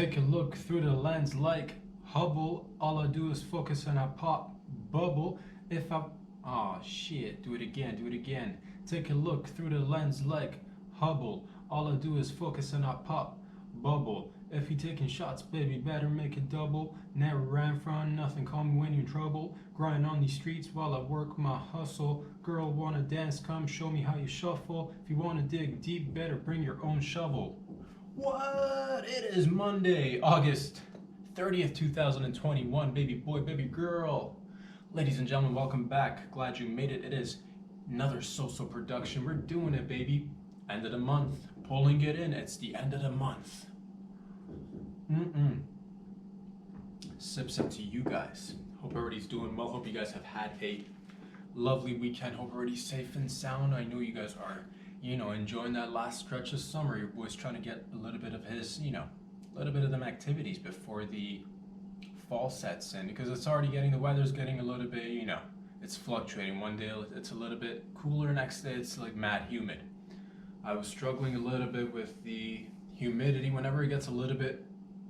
Take a look through the lens like Hubble. All I do is focus and I pop bubble. If I Oh shit, do it again, do it again. Take a look through the lens like Hubble. All I do is focus and I pop bubble. If you taking shots, baby, better make it double. Never ran from nothing, call me when you're in trouble. Grind on these streets while I work my hustle. Girl, wanna dance? Come show me how you shuffle. If you wanna dig deep, better bring your own shovel. What? It is Monday, August 30th, 2021. Baby boy, baby girl. Ladies and gentlemen, welcome back. Glad you made it. It is another so-so production. We're doing it, baby. End of the month. Pulling it in. It's the end of the month. Sip to you guys. Hope everybody's doing well. Hope you guys have had a lovely weekend. Hope everybody's safe and sound. I know you guys are, enjoying that last stretch of summer. Your boy's trying to get a little bit of his, a little bit of them activities before the fall sets in, because it's already the weather's getting a little bit, it's fluctuating. One day it's a little bit cooler, next day it's like mad humid. I was struggling a little bit with the humidity. Whenever it gets a little bit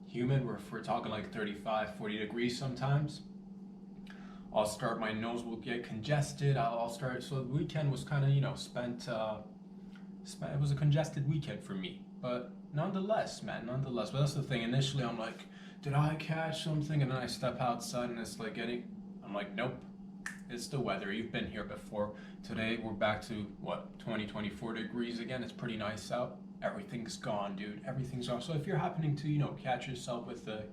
humid, if we're talking like 35, 40 degrees sometimes, my nose will get congested. So the weekend was kind of, spent, it was a congested weekend for me. But nonetheless, but that's the thing. Initially, I'm like, did I catch something? And then I step outside and it's like I'm like, nope, it's the weather. You've been here before. Today, we're back to, 20, 24 degrees again. It's pretty nice out. Everything's gone, dude. Everything's gone. So if you're happening to, catch yourself with a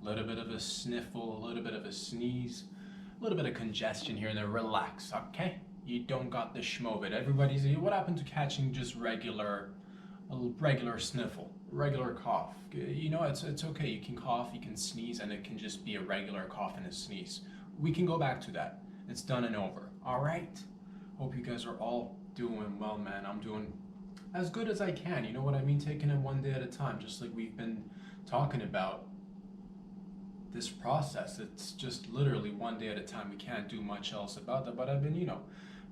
little bit of a sniffle, a little bit of a sneeze, a little bit of congestion here and there, relax, okay? You don't got the schmo of it. What happened to catching just a regular sniffle, regular cough? It's okay. You can cough, you can sneeze, and it can just be a regular cough and a sneeze. We can go back to that. It's done and over. All right? Hope you guys are all doing well, man. I'm doing as good as I can. You know what I mean? Taking it one day at a time, just like we've been talking about this process. It's just literally one day at a time. We can't do much else about that. But I've been,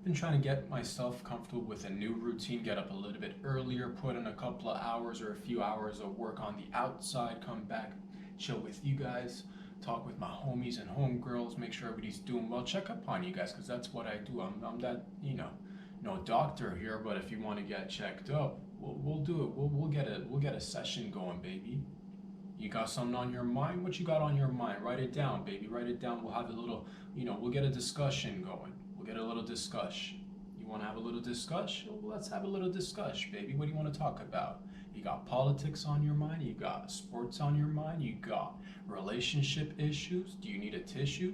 been trying to get myself comfortable with a new routine, get up a little bit earlier, put in a couple of hours or a few hours of work on the outside, come back, chill with you guys, talk with my homies and homegirls, make sure everybody's doing well, check up on you guys, because that's what I do. I'm that, no doctor here, but if you want to get checked up, we'll do it. We'll get a session going, baby. You got something on your mind? What you got on your mind? Write it down, baby. Write it down. We'll have a little, we'll get a discussion going. Get a little discussion. You want to have a little discussion? Well, let's have a little discussion, baby. What do you want to talk about? You got politics on your mind? You got sports on your mind? You got relationship issues? Do you need a tissue?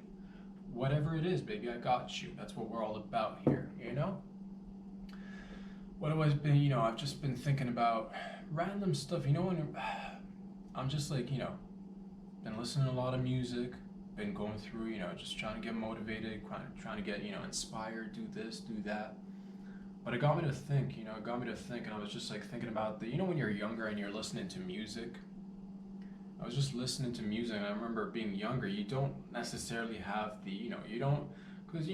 Whatever it is, baby, I got you. That's what we're all about here, What have I been, I've just been thinking about random stuff, when I'm just like, been listening to a lot of music, been going through, just trying to get motivated, trying to get, inspired, do this, do that. But it got me to think, and I was just like thinking about when you're younger and you're listening to music. I was just listening to music, and I remember being younger, you don't necessarily have because,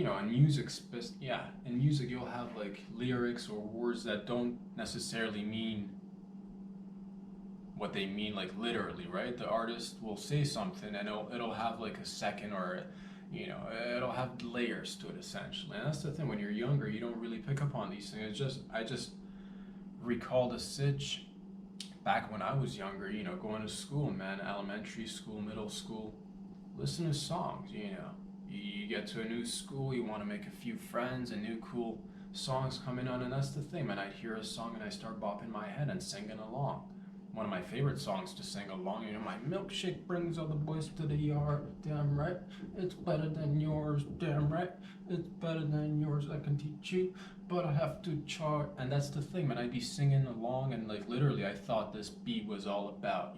in music you'll have like lyrics or words that don't necessarily mean what they mean, like literally, right? The artist will say something and it'll have like a second, or it'll have layers to it essentially. And that's the thing, when you're younger, you don't really pick up on these things. I just recalled a sitch back when I was younger, going to school, man, elementary school, middle school, listen to songs. You get to a new school, you want to make a few friends, and new cool songs coming on, and that's the thing, man. I'd hear a song and I start bopping my head and singing along. One of my favorite songs to sing along, my milkshake brings all the boys to the yard, damn right, it's better than yours, damn right, it's better than yours, I can teach you, but I have to chart. And that's the thing, man, I'd be singing along, and like literally I thought this beat was all about,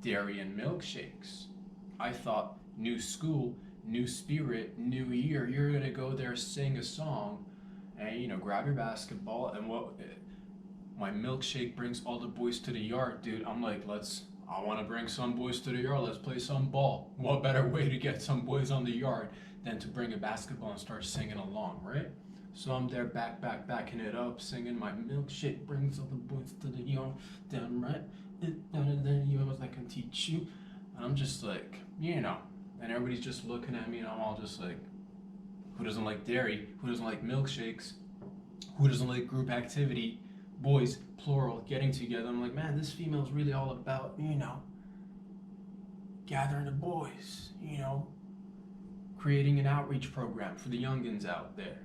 dairy and milkshakes. I thought new school, new spirit, new year, you're gonna go there, sing a song, and grab your basketball, and my milkshake brings all the boys to the yard, dude. I'm like, I want to bring some boys to the yard. Let's play some ball. What better way to get some boys on the yard than to bring a basketball and start singing along, right? So I'm there backing it up, singing my milkshake brings all the boys to the yard. Damn right, you was like, can teach you. And I'm just like, and everybody's just looking at me, and I'm all just like, who doesn't like dairy? Who doesn't like milkshakes? Who doesn't like group activity? Boys, plural, getting together. I'm like, man, this female's really all about, gathering the boys, creating an outreach program for the youngins out there.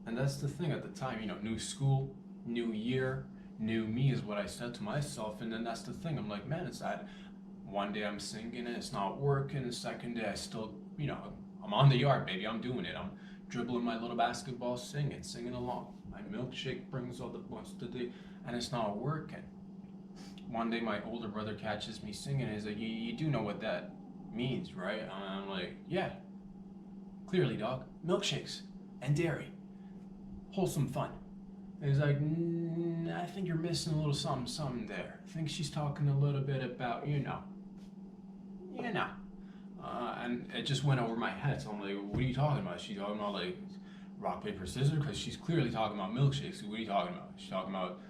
And that's the thing at the time, new school, new year, new me is what I said to myself. And then that's the thing, I'm like, man, it's that one day I'm singing and it's not working. The second day I still, I'm on the yard, baby, I'm doing it. I'm dribbling my little basketball, singing along. My milkshake brings all the boys to the, and it's not working. One day my older brother catches me singing and he's like, you do know what that means, right? And I'm like, yeah, clearly, dog. Milkshakes and dairy. Wholesome fun. And he's like, I think you're missing a little something there. I think she's talking a little bit about, and it just went over my head. So I'm like, what are you talking about? She's talking about like rock, paper, scissors? Because she's clearly talking about milkshakes. What are you talking about? She's talking about,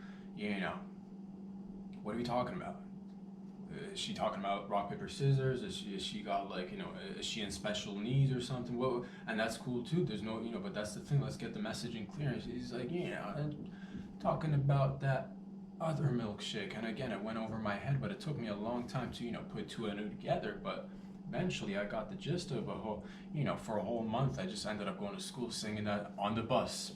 what are we talking about? Is she talking about rock, paper, scissors? Is she got like, is she in special needs or something? Well, and that's cool too. There's no, but that's the thing. Let's get the messaging clear. And he's like, talking about that other milkshake. And again, it went over my head, but it took me a long time to, put two and two together. But eventually I got the gist of a whole, for a whole month, I just ended up going to school singing that on the bus,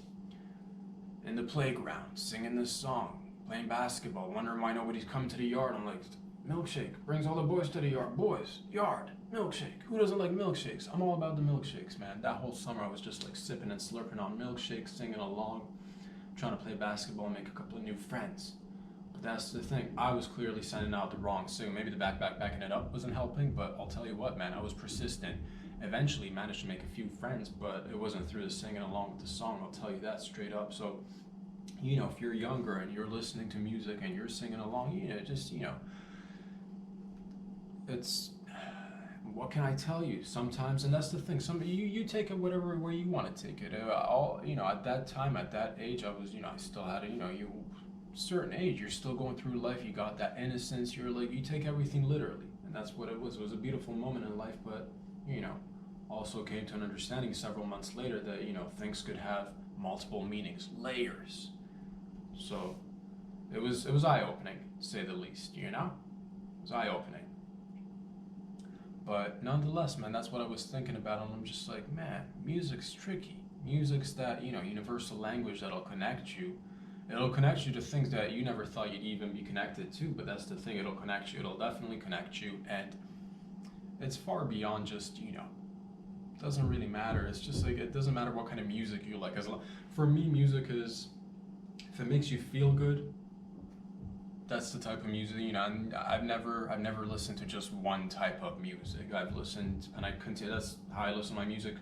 in the playground, singing this song, playing basketball, wondering why nobody's come to the yard. I'm like, milkshake brings all the boys to the yard. Boys, yard, milkshake. Who doesn't like milkshakes? I'm all about the milkshakes, man. That whole summer I was just like sipping and slurping on milkshakes, singing along, trying to play basketball and make a couple of new friends. But that's the thing. I was clearly sending out the wrong signal. Maybe the backing it up wasn't helping, but I'll tell you what, man, I was persistent. Eventually managed to make a few friends, but it wasn't through the singing along with the song. I'll tell you that straight up. So, if you're younger and you're listening to music and you're singing along, it's, what can I tell you? Sometimes, and that's the thing, you take it whatever way you want to take it. At that time, at that age, I was, I still had certain age, you're still going through life, you got that innocence, you're like, you take everything literally. And that's what it was. It was a beautiful moment in life, but, also came to an understanding several months later that, things could have multiple meanings, layers. So it was eye-opening, to say the least, It was eye-opening. But nonetheless, man, that's what I was thinking about, and I'm just like, man, music's tricky. Music's that, universal language that'll connect you. It'll connect you to things that you never thought you'd even be connected to, but that's the thing, it'll connect you, it'll definitely connect you, and it's far beyond just, it doesn't really matter. It's just like, it doesn't matter what kind of music you like. For me, music is, if it makes you feel good, that's the type of music, and I've never listened to just one type of music. I've listened, and I continue, that's how I listen to my music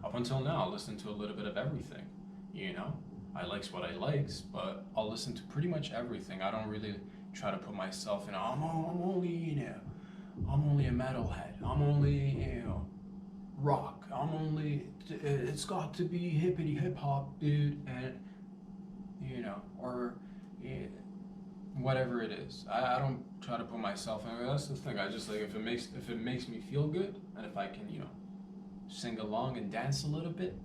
up until now. I listen to a little bit of everything, I likes what I likes, but I'll listen to pretty much everything. I don't really try to put myself in, I'm only a metalhead, I'm only, rock, it's got to be hippity hip hop, dude, and, or, whatever it is. I don't try to put myself in. That's the thing. I just like, if it makes me feel good, and if I can, sing along and dance a little bit,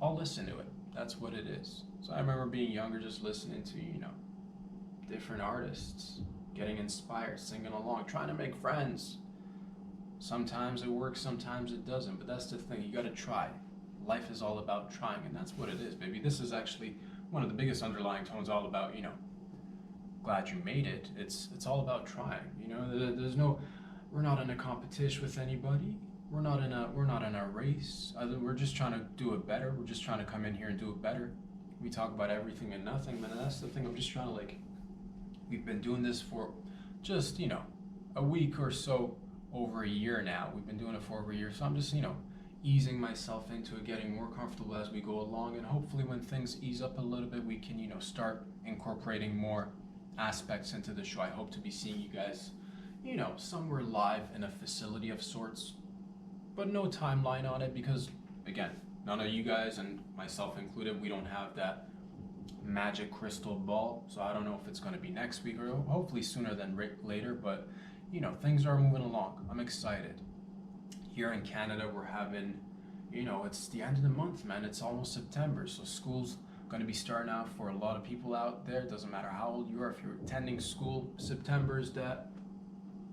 I'll listen to it. That's what it is. So I remember being younger, just listening to, different artists, getting inspired, singing along, trying to make friends. Sometimes it works, sometimes it doesn't, but that's the thing. You gotta try. Life is all about trying, and that's what it is, baby. This is actually one of the biggest underlying tones, all about, glad you made it. It's all about trying. There's no, we're not in a competition with anybody. We're not in a race. We're just trying to do it better. We're just trying to come in here and do it better. We talk about everything and nothing, man. And that's the thing. I'm just trying to we've been doing this for just, a week or so, over a year now. We've been doing it for over a year. So I'm just, easing myself into it, getting more comfortable as we go along. And hopefully when things ease up a little bit, we can, start incorporating more aspects into the show. I hope to be seeing you guys, somewhere live in a facility of sorts, but no timeline on it, because again, none of you guys, and myself included, we don't have that magic crystal ball, so I don't know if it's going to be next week or hopefully sooner than later, but things are moving along. I'm excited. Here in Canada, we're having, it's the end of the month, man. It's almost September, so school's going to be starting out for a lot of people out there. It doesn't matter how old you are, if you're attending school, September is that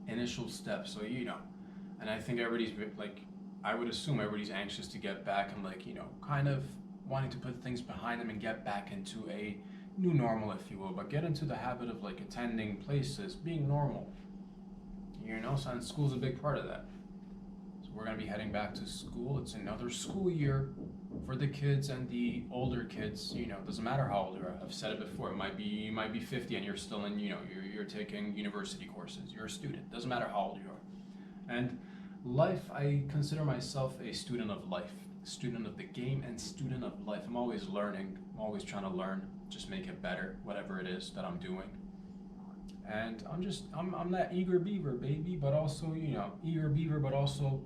initial step, so and I think everybody's like, I would assume everybody's anxious to get back and like, kind of wanting to put things behind them and get back into a new normal, if you will, but get into the habit of like attending places, being normal, so and school's a big part of that. So we're going to be heading back to school. It's another school year for the kids and the older kids. Doesn't matter how old you are. I've said it before. You might be 50 and you're still in, you're taking university courses. You're a student. Doesn't matter how old you are. And life, I consider myself a student of life, student of the game and student of life. I'm always learning. I'm always trying to learn, just make it better, whatever it is that I'm doing. And I'm that eager beaver, baby, but also, eager beaver, but also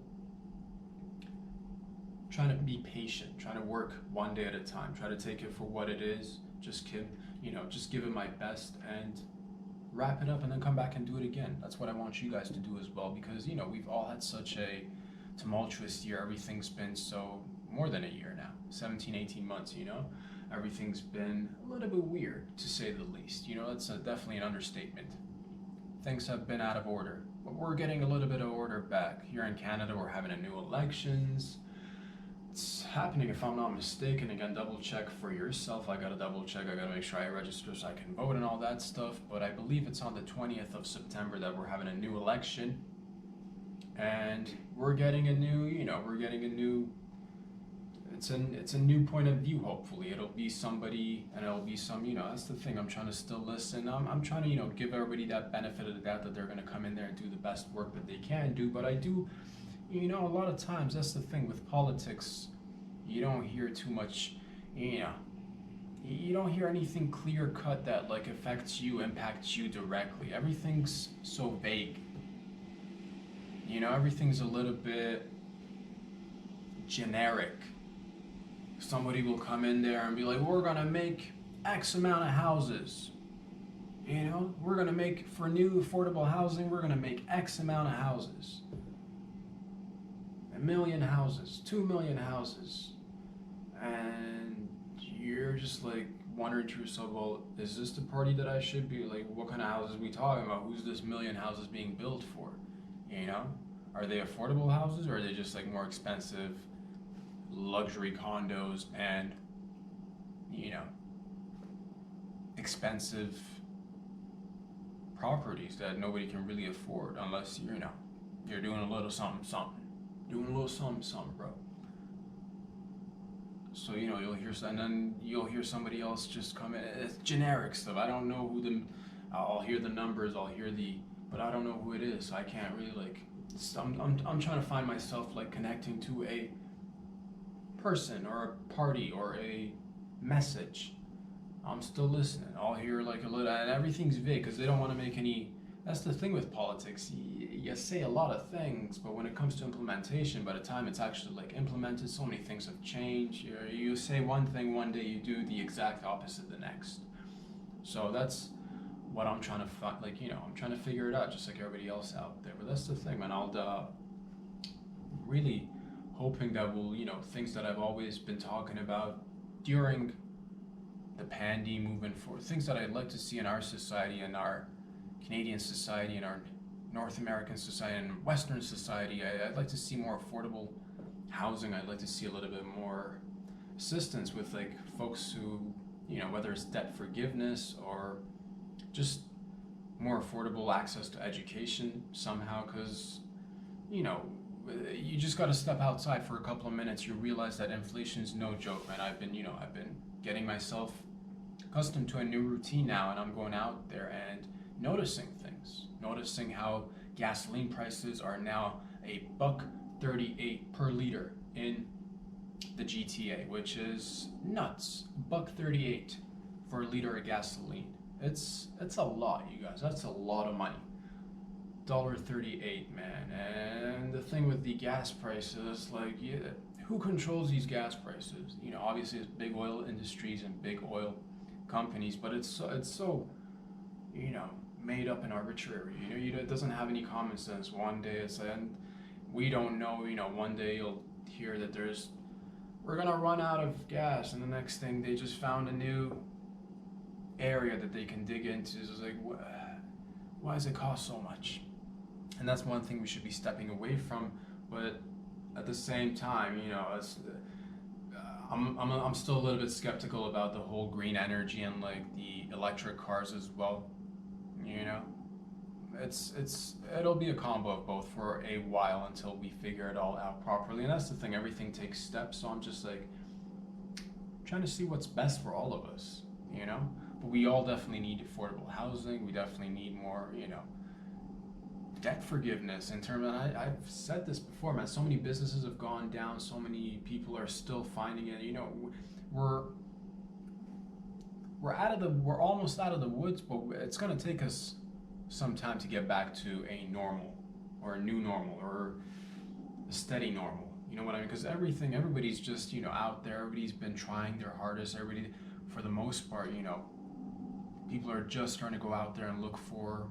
trying to be patient, trying to work one day at a time, try to take it for what it is, just give it my best and wrap it up and then come back and do it again. That's what I want you guys to do as well, because, we've all had such a tumultuous year. Everything's been so, more than a year now, 17, 18 months, everything's been a little bit weird, to say the least. That's definitely an understatement. Things have been out of order, but we're getting a little bit of order back. Here in Canada, we're having a new elections. It's happening, if I'm not mistaken. Again, double check for yourself. I gotta double check. I gotta make sure I register so I can vote and all that stuff. But I believe it's on the 20th of September that we're having a new election. And we're getting a new, it's a new point of view. Hopefully it'll be somebody, and it'll be some, that's the thing. I'm trying to still listen. I'm trying to, give everybody that benefit of the doubt that they're going to come in there and do the best work that they can do. But I do, a lot of times, that's the thing with politics, you don't hear too much, you don't hear anything clear cut that like affects you, impacts you directly. Everything's so vague. Everything's a little bit generic. Somebody will come in there and be like, we're gonna make X amount of houses. We're gonna make, for new affordable housing, we're gonna make X amount of houses. 1 million houses, 2 million houses. And you're just like wondering to yourself, well, is this the party that I should be? Like, what kind of houses are we talking about? Who's this million houses being built for? Are they affordable houses, or are they just like more expensive luxury condos and expensive properties that nobody can really afford unless you're doing a little something, bro. So you'll hear, and then you'll hear somebody else just come in. It's generic stuff. I don't know who I'll hear the numbers, but I don't know who it is. So I can't really like. I'm trying to find myself like connecting to a person or a party or a message. I'm still listening. I'll hear like a little, and everything's vague because they don't want to make any. That's the thing with politics. You say a lot of things, but when it comes to implementation, by the time it's actually like implemented, so many things have changed. You say one thing one day, you do the exact opposite the next. So that's what I'm trying to find. Like I'm trying to figure it out, just like everybody else out there. But that's the thing, man. I'll really hoping that we'll, things that I've always been talking about during the pandemic, moving forward, things that I'd like to see in our society, in our Canadian society, in our North American society, and Western society. I'd like to see more affordable housing. I'd like to see a little bit more assistance with like folks who, whether it's debt forgiveness or just more affordable access to education somehow, because, you just got to step outside for a couple of minutes. You realize that inflation's no joke, man. I've been getting myself accustomed to a new routine now, and I'm going out there and noticing things, noticing how gasoline prices are now $1.38 per liter in the GTA, which is nuts. $1.38 for a liter of gasoline. It's a lot, you guys. That's a lot of money. $1.38, man. And the thing with the gas prices, like, who controls these gas prices? Obviously it's big oil industries and big oil companies, but it's so, you know, made up and arbitrary. It doesn't have any common sense. One day it's and we don't know. One day you'll hear that we're gonna run out of gas, and the next thing they just found a new area that they can dig into. It's like, why does it cost so much? And that's one thing we should be stepping away from. But at the same time, I'm still a little bit skeptical about the whole green energy and like the electric cars as well. You know, it'll be a combo of both for a while until we figure it all out properly. And that's the thing, everything takes steps. So I'm just like trying to see what's best for all of us. But we all definitely need affordable housing. We definitely need more, debt forgiveness in terms of, I've said this before, man, so many businesses have gone down, so many people are still finding it. We're almost out of the woods, but it's going to take us some time to get back to a normal or a new normal or a steady normal. You know what I mean? Because everybody's just, out there. Everybody's been trying their hardest. Everybody, for the most part, people are just trying to go out there and look for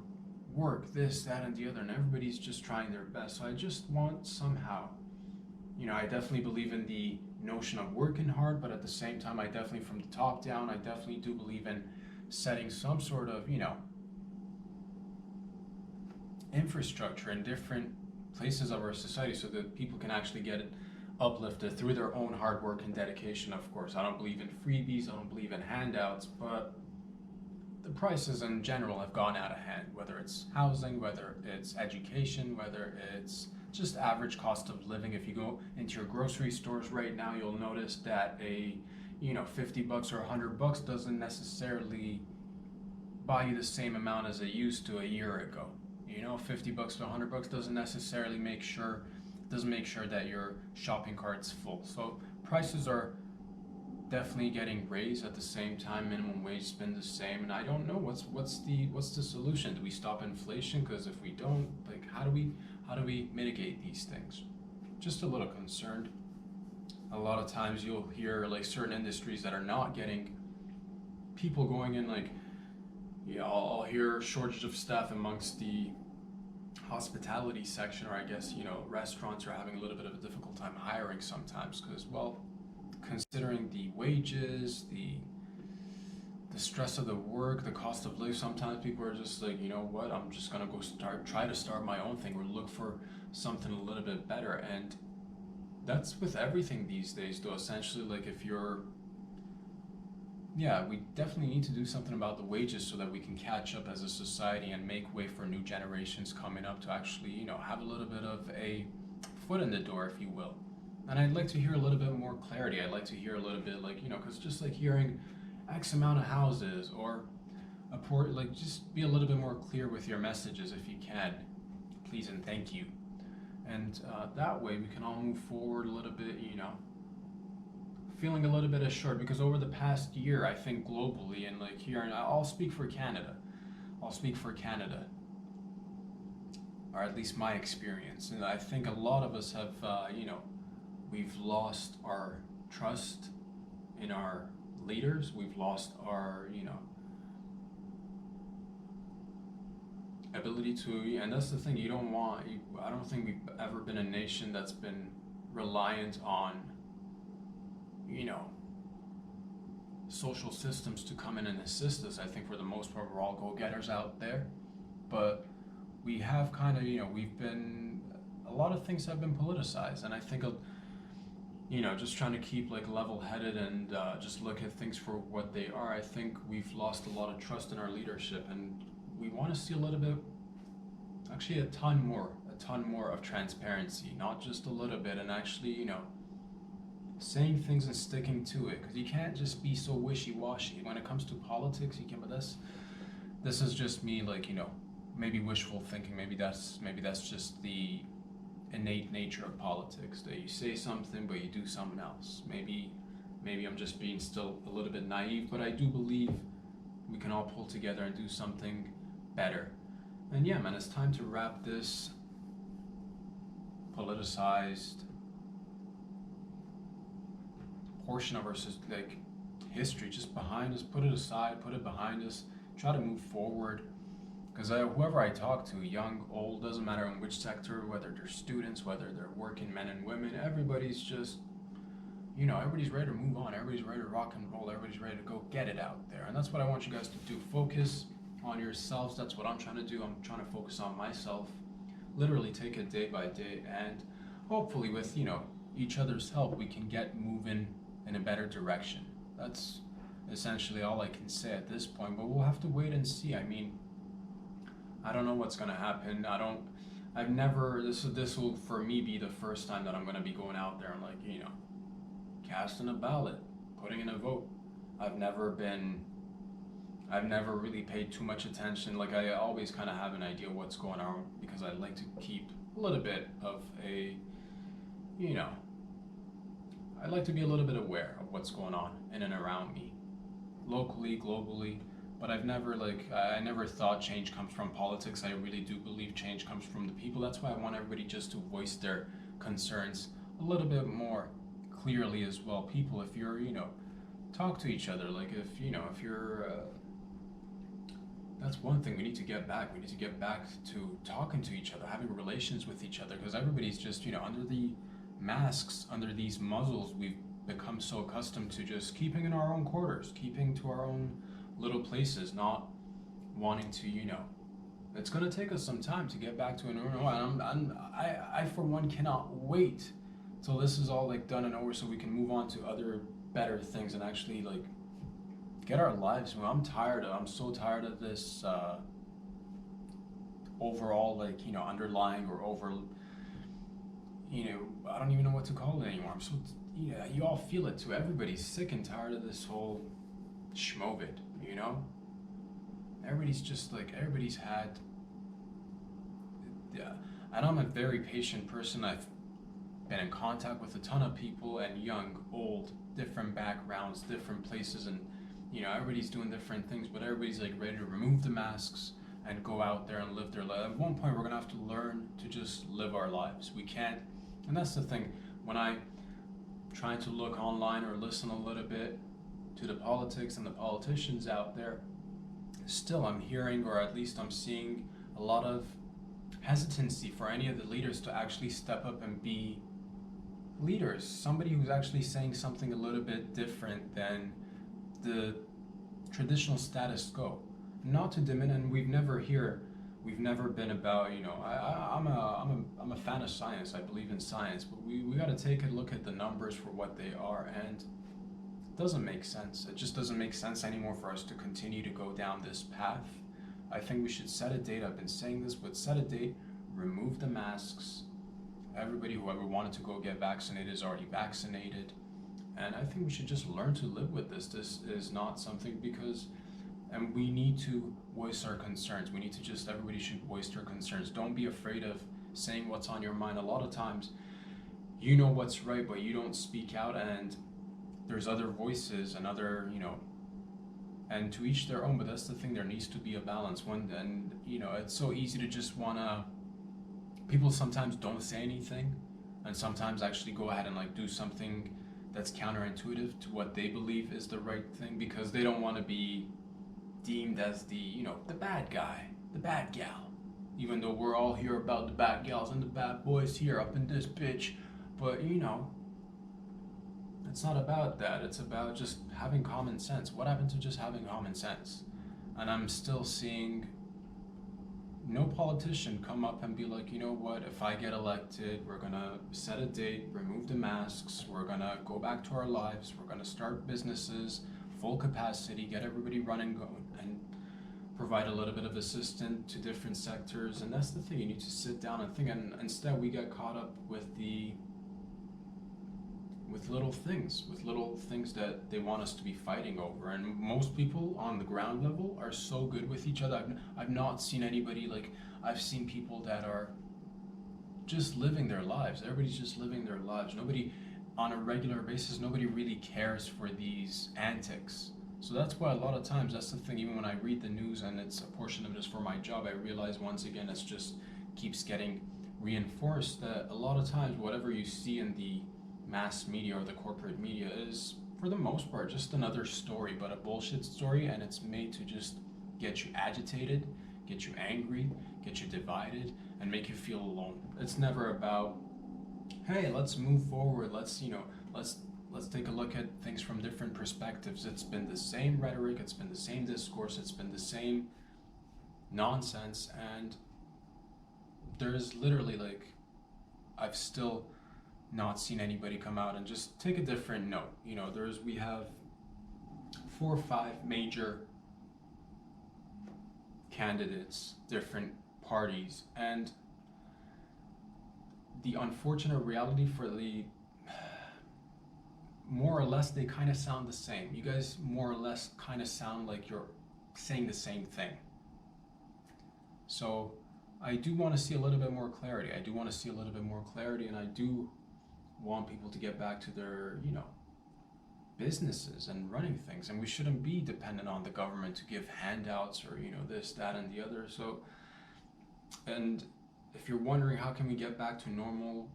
work, this, that, and the other, and everybody's just trying their best. So I just want somehow, I definitely believe in the notion of working hard, but at the same time, I definitely, from the top down, I definitely do believe in setting some sort of, infrastructure in different places of our society so that people can actually get it uplifted through their own hard work and dedication. Of course, I don't believe in freebies, I don't believe in handouts, but the prices in general have gone out of hand, whether it's housing, whether it's education, whether it's just average cost of living. If you go into your grocery stores right now, you'll notice that a $50 or $100 doesn't necessarily buy you the same amount as it used to a year ago. $50 to $100 doesn't necessarily make sure that your shopping cart's full. So prices are definitely getting raised. At the same time, minimum wage has been the same, and I don't know what's the solution. Do we stop inflation? Because if we don't, like, how do we mitigate these things? Just a little concerned. A lot of times you'll hear like certain industries that are not getting people going in, like, I'll hear shortage of staff amongst the hospitality section, or I guess restaurants are having a little bit of a difficult time hiring sometimes because, well, considering the wages, the stress of the work, the cost of living, sometimes people are just like, what, I'm just gonna go try to start my own thing or look for something a little bit better. And that's with everything these days, though. Essentially, like, we definitely need to do something about the wages so that we can catch up as a society and make way for new generations coming up to actually, have a little bit of a foot in the door, if you will. And I'd like to hear a little bit more clarity. I'd like to hear a little bit, like, because just like hearing X amount of houses or just be a little bit more clear with your messages if you can, please and thank you. And that way we can all move forward a little bit, feeling a little bit assured, because over the past year, I think globally and like here, and I'll speak for Canada, or at least my experience, and I think a lot of us have, we've lost our trust in our leaders. We've lost our, ability to, and that's the thing, I don't think we've ever been a nation that's been reliant on, social systems to come in and assist us. I think for the most part, we're all go-getters out there, but we have kind of, a lot of things have been politicized, and I think, just trying to keep like level-headed and just look at things for what they are. I think we've lost a lot of trust in our leadership, and we want to see a little bit, actually a ton more of transparency, not just a little bit, and actually, saying things and sticking to it, because you can't just be so wishy-washy when it comes to politics. You can, but this is just me, like, maybe wishful thinking. Maybe that's just the innate nature of politics, that you say something but you do something else. Maybe I'm just being still a little bit naive, but I do believe we can all pull together and do something better. And yeah, man, it's time to wrap this politicized portion of our history just behind us, put it aside, put it behind us, try to move forward. Because whoever I talk to, young, old, doesn't matter in which sector, whether they're students, whether they're working men and women, everybody's just, everybody's ready to move on. Everybody's ready to rock and roll. Everybody's ready to go get it out there. And that's what I want you guys to do. Focus on yourselves. That's what I'm trying to do. I'm trying to focus on myself. Literally take it day by day. And hopefully with, each other's help, we can get moving in a better direction. That's essentially all I can say at this point. But we'll have to wait and see. I mean, I don't know what's going to happen. This will for me be the first time that I'm going to be going out there and casting a ballot, putting in a vote. I've never really paid too much attention. Like, I always kind of have an idea what's going on because I like to keep a little bit of a, I like to be a little bit aware of what's going on in and around me, locally, globally. But I never thought change comes from politics. I really do believe change comes from the people. That's why I want everybody just to voice their concerns a little bit more clearly as well. People, if you're, talk to each other. Like, if you're, that's one thing we need to get back. We need to get back to talking to each other, having relations with each other, because everybody's just, under the masks, under these muzzles, we've become so accustomed to just keeping in our own quarters, keeping to our own little places, not wanting to, it's going to take us some time to get back to a normal. I for one cannot wait till this is all done and over so we can move on to other better things and actually get our lives. I'm so tired of this overall underlying or over, I don't even know what to call it anymore. I'm so, you all feel it too. Everybody's sick and tired of this whole schmovid. Everybody's just everybody's had, and I'm a very patient person. I've been in contact with a ton of people, and young, old, different backgrounds, different places, and everybody's doing different things, but everybody's ready to remove the masks and go out there and live their life. At one point we're gonna have to learn to just live our lives. We can't, and that's the thing, when I try to look online or listen a little bit to the politics and the politicians out there, still I'm hearing, or at least I'm seeing, a lot of hesitancy for any of the leaders to actually step up and be leaders. Somebody who's actually saying something a little bit different than the traditional status quo. Not to diminish, and we've never been about, I'm a fan of science. I believe in science, but we got to take a look at the numbers for what they are, and doesn't make sense. It just doesn't make sense anymore for us to continue to go down this path. I think we should set a date. I've been saying this, but set a date, remove the masks. Everybody, whoever wanted to go get vaccinated is already vaccinated. And I think we should just learn to live with this. This is not something and we need to voice our concerns. Everybody should voice their concerns. Don't be afraid of saying what's on your mind. A lot of times, you know what's right, but you don't speak out, and there's other voices and other, and to each their own, but that's the thing, there needs to be a balance. It's so easy to just people sometimes don't say anything, and sometimes actually go ahead and do something that's counterintuitive to what they believe is the right thing, because they don't want to be deemed as the bad guy, the bad gal, even though we're all here about the bad gals and the bad boys here up in this bitch. But it's not about that. It's about just having common sense. What happened to just having common sense? And I'm still seeing no politician come up and be like, you know what, if I get elected, we're gonna set a date, remove the masks, we're gonna go back to our lives, we're gonna start businesses, full capacity, get everybody running, going, and provide a little bit of assistance to different sectors. And that's the thing, you need to sit down and think, and instead we get caught up with little things that they want us to be fighting over. And most people on the ground level are so good with each other. I've not seen anybody, I've seen people that are just living their lives. Everybody's just living their lives. Nobody, on a regular basis, nobody really cares for these antics. So that's why a lot of times, that's the thing, even when I read the news and it's a portion of it is for my job, I realize once again it's just keeps getting reinforced that a lot of times whatever you see in the mass media or the corporate media is for the most part, just another story, but a bullshit story, and it's made to just get you agitated, get you angry, get you divided, and make you feel alone. It's never about, hey, let's move forward, let's take a look at things from different perspectives. It's been the same rhetoric, it's been the same discourse, it's been the same nonsense, and there's literally like, I've still not seen anybody come out and just take a different note. We have 4 or 5 major candidates, different parties, and the unfortunate reality for the more or less they kind of sound the same. You guys more or less kind of sound like you're saying the same thing. So I do want to see a little bit more clarity. And I do want people to get back to their, businesses and running things. And we shouldn't be dependent on the government to give handouts or, this, that, and the other. So, and if you're wondering how can we get back to normal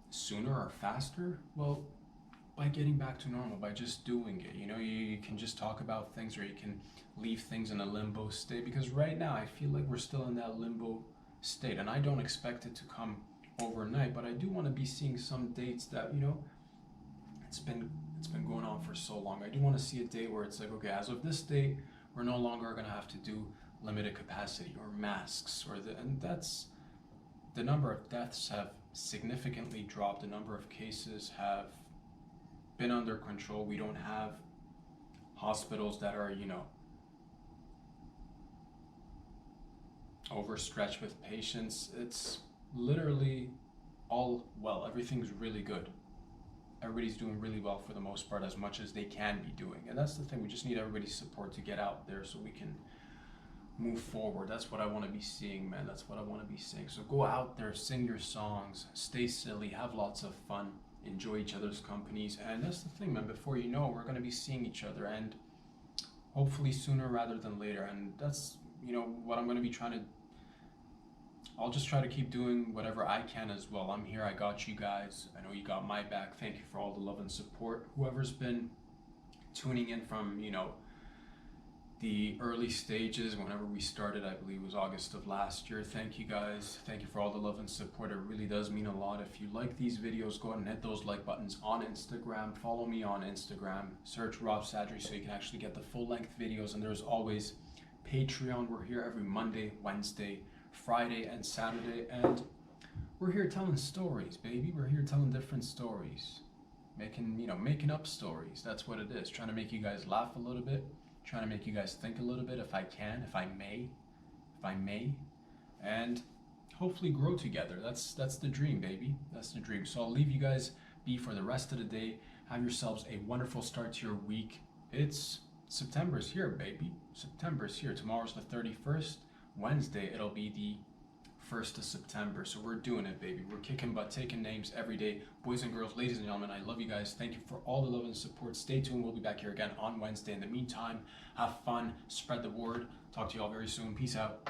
sooner or faster, well, by getting back to normal, by just doing it. You can just talk about things, or you can leave things in a limbo state, because right now I feel like we're still in that limbo state, and I don't expect it to come overnight, but I do want to be seeing some dates that, it's been going on for so long. I do want to see a date where it's like, okay, as of this date, we're no longer going to have to do limited capacity or masks, and that's, the number of deaths have significantly dropped. The number of cases have been under control. We don't have hospitals that are, overstretched with patients. It's literally all well. Everything's really good. Everybody's doing really well for the most part, as much as they can be doing. And that's the thing. We just need everybody's support to get out there so we can move forward. That's what I want to be seeing, man. That's what I want to be seeing. So go out there, sing your songs, stay silly, have lots of fun, enjoy each other's companies. And that's the thing, man. Before you know, we're going to be seeing each other, and hopefully sooner rather than later. And that's, what I'm going to be trying to, I'll just try to keep doing whatever I can as well. I'm here. I got you guys. I know you got my back. Thank you for all the love and support. Whoever's been tuning in from, the early stages, whenever we started, I believe it was August of last year. Thank you guys. Thank you for all the love and support. It really does mean a lot. If you like these videos, go ahead and hit those like buttons on Instagram. Follow me on Instagram. Search Rob Sadri so you can actually get the full-length videos. And there's always Patreon. We're here every Monday, Wednesday, Friday, and Saturday. And we're here telling stories, baby. We're here telling different stories. Making up stories. That's what it is. Trying to make you guys laugh a little bit. Trying to make you guys think a little bit, if I can, if I may, and hopefully grow together. That's the dream, baby. That's the dream. So I'll leave you guys be for the rest of the day. Have yourselves a wonderful start to your week. September's here, baby. September's here. Tomorrow's the 31st. Wednesday, it'll be the 1st of September. So we're doing it, baby. We're kicking butt, taking names every day. Boys and girls, ladies and gentlemen, I love you guys. Thank you for all the love and support. Stay tuned. We'll be back here again on Wednesday. In the meantime, have fun, spread the word. Talk to you all very soon. Peace out.